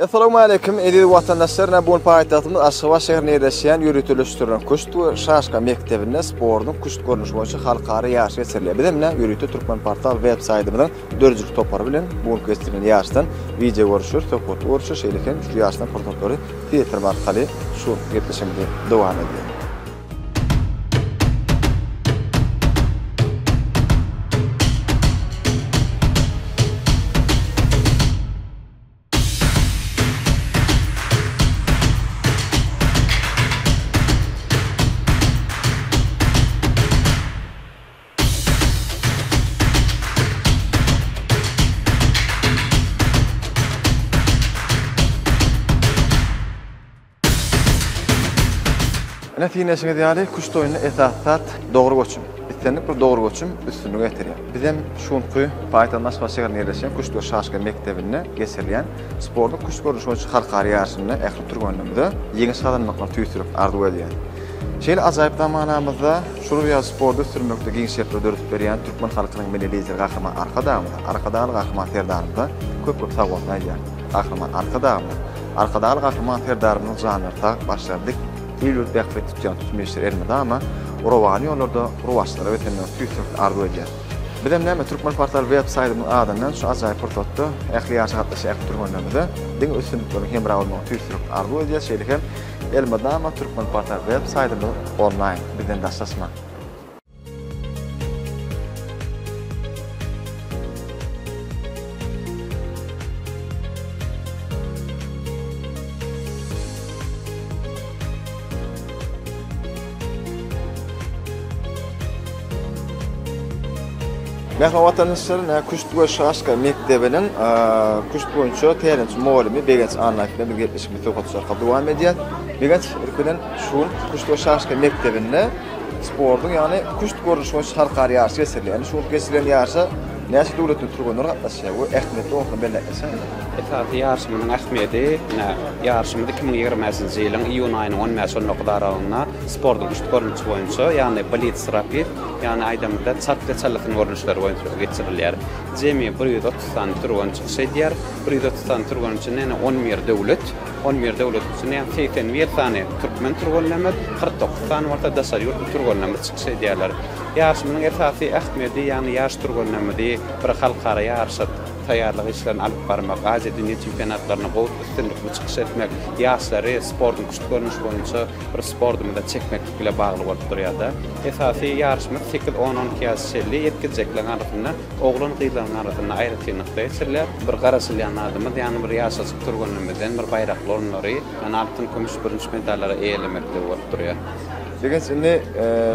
Assalamu alaykum. Ediz vatandaşlarına bu paytahtymyz Aşgabat şäherinde ýerleşýän ýürütülüşdiren Kuştu Şaşka mektebinde spordyň kuşt görnüşi boýunça halkara ýarşy geçirilýär. Bizemle ýürütü Türkmen portal web saytymyzyň dörjülük topary bilen bu geçirilen ýarşdan video görüşür, söhbet görüşür, şeýleken şu ýarşdan protokoli Twitter barkaly şu gepleşmede dowam edýär. Nätijeçe ýaly kuşt oýuny esasat dogry göçüm. Bitsenlik bir dogry göçüm üstünlügi getirýär. Bizem şuňky paýtanyň Aşgabat şäherinde ýerleşen Kuştu Şaşka mektebinde geçirilýän sportda kuşt görnüşi boýunça halkara ýarşyny ähli turganlygynda ýeňi salanmakla tüýsürip arzu edýär. Şeýle ajaýyp zamanamyzda şuru ýa sportda sürmekde giňişlikler dörüp berýän türkmen halkynyň milli lideri Gahryman Arkadaly Gahryman Terdarymyza köp sagawatlar edýär. Gahryman Arkadaly Gahryman Terdarymyň janrda başladyk. Ýürüp bähbet tutýan tutmuşlar elmede ama Rovany ýollarda ruwaçlara wetenler tüýsürip arzu edýär. Bizem näme Türkmen portal web saytymyň adından şu ajaýyp portotda ähli ýaşy gatnaşyp turganlarymyza diň üstünlikleri hemra bolmagy tüýsürip arzu edýär. Şeýlekem elmede ama Türkmen portal web saytymy online bizden daşlaşma. Merhaba vatandaşlar, Kuştu Şaşka mektebinin kuşt boýunça tärenç muallimi Begenç anlaýypla bir gepleşme söhbetler dowam edýär. Begenç bilen şu Kuştu Şaşka mektebinde spordyň ýani kuşt görnüşi boýunça halkara ýarşy geçirilýär. Şu geçirilen ýarşy näçe döwletden turganlar gatnaşýar. Bu ähmiýetli okuny belläýär. Esasy ýarşymyň ähmiýeti ýarşymyz 2020-nji ýylyň iýun aýynyň 10-nji aralygyna spordyň kuşt görnüşi boýunça ýani Blitz Rapid ýani aýdamda çatda çallyk görnüşleri boýunça geçirilýär. Jemi 130 turgan çykyş edýär. 130 turgan üçin 11 döwlet, 11 döwlet üçin 81 tane türkmen turganlar, 49 tane orta daşary ýurt turganlar çykyş edýärler. Ýarşymyň esasy ähmiýeti ýani ýaş turganlar bir halkara ýarşy taýýarlyk işlerini alyp barmak, Aziýa dünýä çempionatlaryna gowy üstünlikli çykyş etmek, ýaşlary sportyň kuşt görnüşi boýunça bir sportymyzda çekmek bilen bagly bolup durýar. Esasy ýarşymy 8-10 ýaşly ýetgijekler arasynda oglan gyýlaryň arasynda aýrytynykda geçirilýär. Bir garaşylýan adamyz ýani bir ýaşaçy turganlarymyzdan bir baýrakly orunlary, ýani altyn kümüş birinçi medallary eýlemekde bolup durýar. Degens indi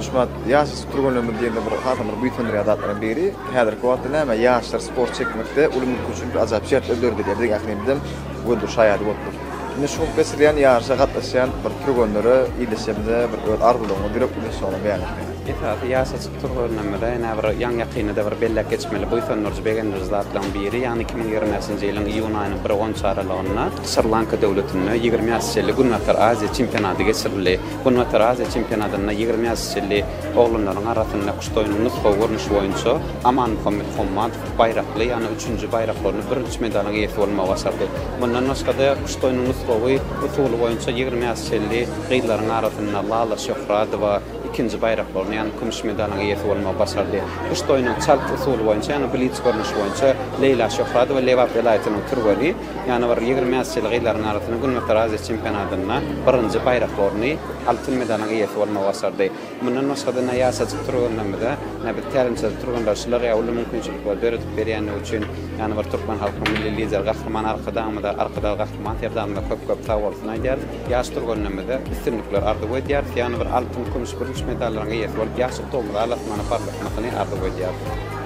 şumat ýaşy turganlarymyz diýende bir hatamyr büýtündir adatlaryň biri. Häzirki wagtda näme ýaşlar sport çekmekde ulumly üçin bir ajaýyp şertler dördüler. Deň ählimizden göndür şaýady bolupdyr. Indi şu geçirilen ýarşa gatnaşan bir turganlary ýylyşymda bir arzulygyny direkt ulaşýan beýan etdi. Esasy ýaşaçy turganlarymyzda ýa bir ýaň ýakynda bir bellek geçmeli boýsunlarjy begenler zatlaryň biri ýani 2020-nji ýylyň iýun aýynyň 1-10 aralygyna Sri Lanka döwletinde 20 ýaşly Gunwatar Aziýa çempionaty geçirildi. Gunwatar Aziýa çempionatyna 20 ýaşly oglanlaryň arasynda kuşt oýunyny nusga görnüşi boýunça Aman Muhammed Hommadov baýrakly ýani 3-nji baýraklaryny birinçi medaliga ýetip bolmagy başardy. Bundan başga kuşt oýunyny nusgawy usuly boýunça 20 ýaşly gyýlaryň arasynda Lala Şöhradowa ikinci baýraklaryny ýani kümüş medalyna ýetip bolmagy başardy. Kuşt oýunyň çalk usuly boýunça ýani Blitz görnüşi boýunça Leyla Şöhradowa Lewap welaýatynyň turgany ýani bir 20 ýaşly gyýlaryň arasynda Gunwatar Aziýa çempionatyna birinçi baýraklaryny altyn medalyna ýetip bolmagy başardy. Mundan başga da ýaşaçy turganlarymyzda näme tärençli turganlar şular ýa-da mümkinçilik bar berip berýän üçin ýani bir türkmen halkynyň milli lideri Gahryman Arkadaly Gahryman Terdarymyza köp sagawatlar edýär. Ýaş turganlarymyzda üstünlikler arzu edýär. Ýani bir altyn kümüş birinçi medallarga ýetip bolup ýaşy tolra alatmany parlakmagyny arzu edýär.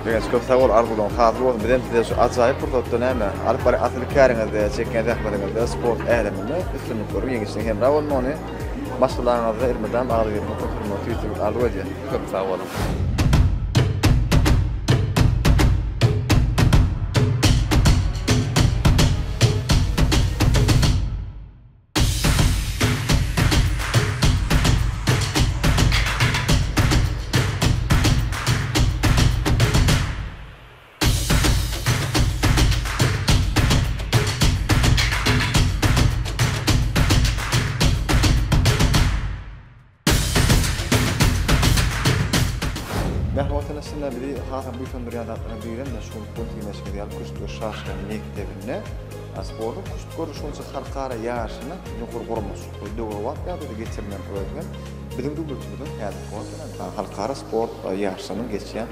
Begenç köp sagawal arzulygyny hazır bolup bizem şu ajaýyp prototda näme alyp bar atlykaryňyzda çekýän rahmatyňyzda sport ähliminde üstünlikleri ýeňişliň hem rawolmany başlaryňyzda ermeden arzu etmek arzu edýär. Köp sagawal. bizi hatam bütün dünyada bilen de şu kontinentte diýil Kuştur Şaşkan mektebinde sporda kuştur görüşünçe halkara ýaşyny ýokary gurmuş. Döwür wagt ýa-da geçirilen program bizim döwletimizin halkara sport ýaşynyň geçýän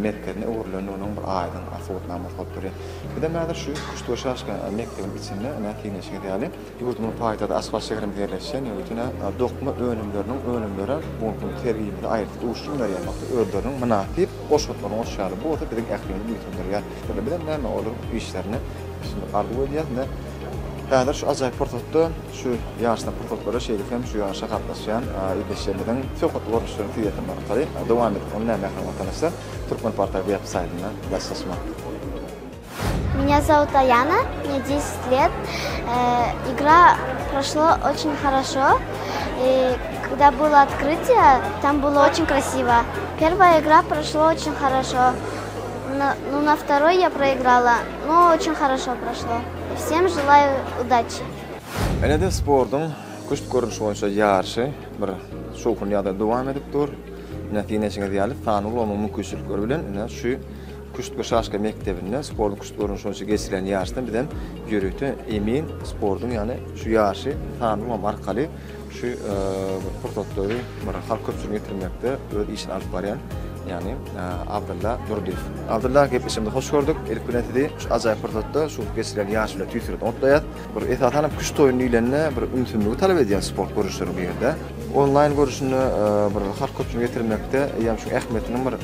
mektebine uğurlanýanyň bir aýdyň asawatnama hokary. Bir de mäder şu Kuştur Şaşkan mektebinin içinde nätiňeşe diýeli ýurtymyň paýtagynda Asfalt şäherinde ýerleşen ýurtuna dokma önümleri bu tergibinde aýryp uşunlar ýalmakda öldürüň münasip oşutlaryň oşýary bu da bizim ählimiň ýurtundurýar. Bir de näme olur işlerini şimdi arzu edýärler. Häzir şu ajaýyp portatda şu ýaşda portatlara şeýle hem şu ýaşa gatnaşýan ýeşilden söhbet görüşleri tiýetim arkaly dowam edip onu näme hakykatda Türkmen Portal web-saytyna bassasma. Меня зовут Аяна, мне 10 лет. Игра прошла очень хорошо. И когда было открытие, там было очень красиво. Первая игра прошла очень хорошо. Но на второй я проиграла, но очень хорошо прошло. Всем желаю удачи. Ene sportun kuşt görünüşi boýunça ýarşy bir şowkun ýa-da dowam edip dur. Nätiňesine diýilip, tanul bolma mümkinçilikleri bilen şu Kuştur Şaşkan mektebinde sportun kuşt görünüşi boýunça geçirilen ýarşdan birden ýürüýte emin sportun ýani şu ýaşy tanul bolma arkaly şu portatları bir halk köpçüliğine getirmekde öz işini alyp barýan. Yani Abdullah Nurdiyev. Abdullah gepleşimde hoş gördük. İlk günetidi şu ajaýyp portatda şu geçirilen ýaş bilen tüýsüret otlaýat. Bir etatanyp kuşt oýuny ýerine bir ümsünligi talap edýän sport görüşleri bu ýerde. Online görüşüni bir halk köpçüliğine getirmekde ýa-da şu ähmetiniň bir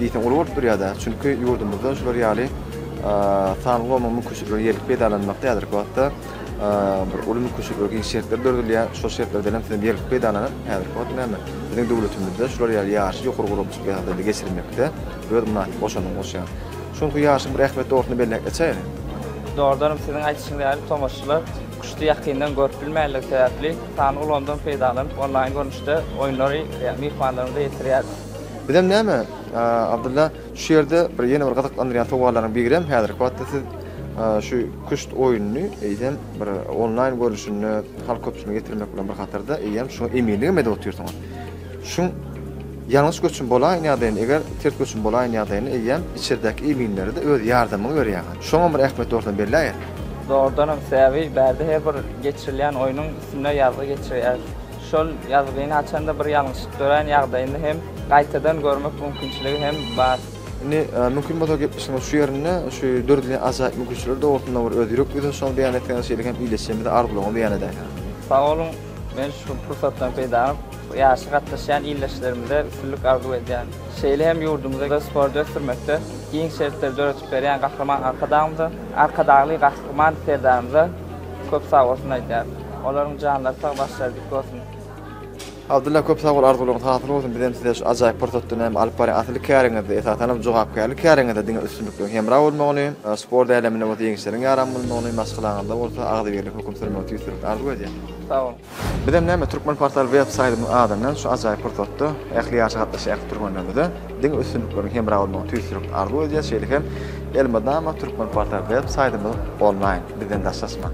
diýten uly bir ýa-da çünki ýurdumyzda şular ýaly tanıgy bolmagy mümkinçilikleri ýerlik peýdalanmakda ýa-da wagtda bir ulum köşelerge şertler dördülýär, şo şertlerden hem ýerlik peýdalanyp, häzir wagt näme? Bizim döwletimizde şular ýaly ýaşy ýokary gurulmuş ýa-da geçirilmekde, öz münasip boşanyň bolýan. Şoňky ýaşyň bir ähmet ortuny belläp geçýär. Doğrudan sizin aytışyňyz tomaşçylar kuşty ýakyndan görüp bilmälik sebäpli sany ulandan peýdalanyp online görnüşde oýunlary ýa-da mehmanlaryny ýetirýär. Bilem näme? Abdullah şu ýerde bir ýene bir gazaklandyrýan towarlaryň birem häzir wagtda siz şu kuşt oýunyny eýdem bir online görüşüni halk köpçüliğine getirmek bilen bir hatarda eýem şu eminligi mede oturýarsyňyz. Şu ýalňyş göçün bolaýan ýagdaýyny eger tert göçün bolaýan ýagdaýyny eýem içeridäki eminleri de öz ýardamyny berýär. Şoňa bir ähmet ortadan berýär. Doğrudan sebäbi bärde her bir geçirilen oýunyň üstüne ýazgy geçirýär. Şol ýazgyny açanda bir ýalňyşlyk gören ýagdaýyny hem gaýtadan görmek mümkinçiligi hem bar. Mümkin bolsa gepleşmek şu ýerine şu dördüňe ajaýyp mümkinçilikler dogrusynda bir özürlük bilen şol beýan etken şeýle hem iletişimde arzulygy beýan edýär. Sag olun, men şu pursatdan peýdalanyp ýaşy gatnaşýan illeşlerimde üstünlük arzu edýän. Şeýle hem ýurdumyzda sport ösürmekde giň şertleri döretip berýän gahraman arkadaşly gahraman peýdalarymyza köp sag bolsun aýdýar. Olaryň janlary sag başlaryk bolsun. Abdullah köp sag bol arzulygyň taýyr bolsun. Bizem size şu ajaýyp portatdan hem alyp barýan atly käriňizde etatanyp jogap käli käriňizde diňe üstünlükleri hemra bolmagyny, sport älemine we ýeňişleriň ýaram bolmagyny masgalaganda bolsa agdy berlik hukum sürmek tüýsürip arzu edýär. Sag olun. Bizem näme Türkmen Portal web-saytynyň adından şu ajaýyp portatda ähli ýaşy gatnaşýan türkmenlerde diňe üstünlükleri hemra bolmagy tüýsürip arzu edýär. Şeýle hem elmadama Türkmen Portal web-saytyny online bizden daşlaşma.